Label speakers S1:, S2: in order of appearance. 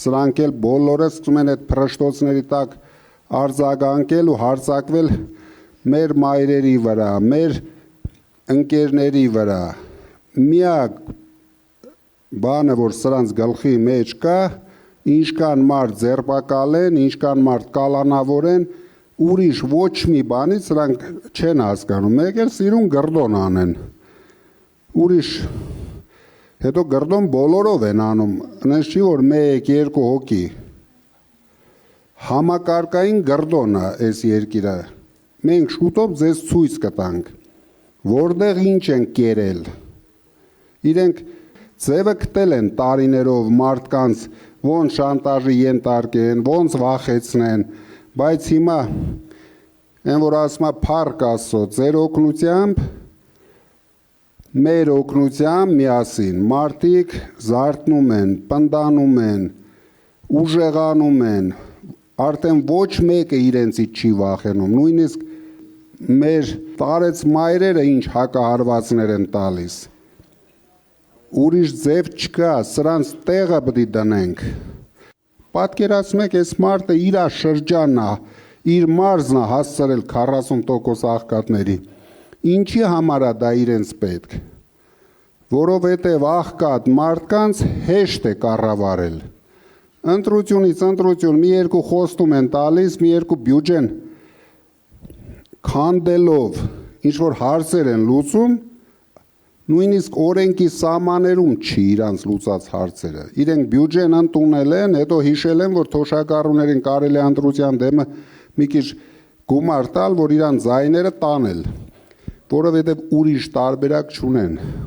S1: Սրանք էլ բոլորը սկսում են այդ փռշտոցների տակ արձագանքել ու հարձակվել մեր մայրերի վրա, մեր ընկերների վրա։ Միակ բանը, որ սրանց գլխի մեջ կա, ինչքան մարդ ձերբակալեն, ինչքան մարդ կալանավորեն, ուրիշ ոչ մի բանից սրանք չեն հասկանում, մեկ էլ սիրուն գրդոն անեն։ Ուրիշ հետո գրդոն բոլորով են անում, նենց չի, որ մեկ, երկու հոգի։ Համակարգային գրդոն է այս երկիրը։ Մենք շուտով ձեզ ցույց կտանք, որտեղ ինչ են կերել։ Իրենք ձևը գտել են տարիներով մարդկանց ոնց շանտաժի ենթարկեն, ոնց վախեցնեն, բայց հիմա այն որ ասում է փառք Աստծո, ձեր օգնությամբ, մեր օգնությամբ միասին մարդիկ զարթնում են, պնդանում են, ուժեղանում են, արդեն ոչ մեկը իրենցից չի վախենում, նույնիսկ մեր տարեց մայրերը ինչ հակահարվածներ են տալիս։ Ուրիշ ձև չկա, սրանց տեղը պետք է դնենք։ Պատկերացնեք, այս մարդը իր շրջանն է, իր մարզն է հասցրել 40% աղքատների։ Ինչի համար է դա իրենց պետք։ Որովհետև աղքատ մարդկանց հեշտ է կառավարել։ Ընտրությունից ընտրություն մի երկու խոստում են տալիս, մի երկու բյուջեն քանդելով ինչ-որ հարցեր են լուծում, նույնիսկ օրենքի սահմաններում չի իրանց լուծած հարցերը։ Իրենք բյուջեն ընդունել են, հետո հիշել են, որ թոշակառուներին կարելի է ընտրության դեմը մի քիչ գումար տալ, որ իրան ձայները տանել, որովհետև ուրիշ տարբերակ չունեն։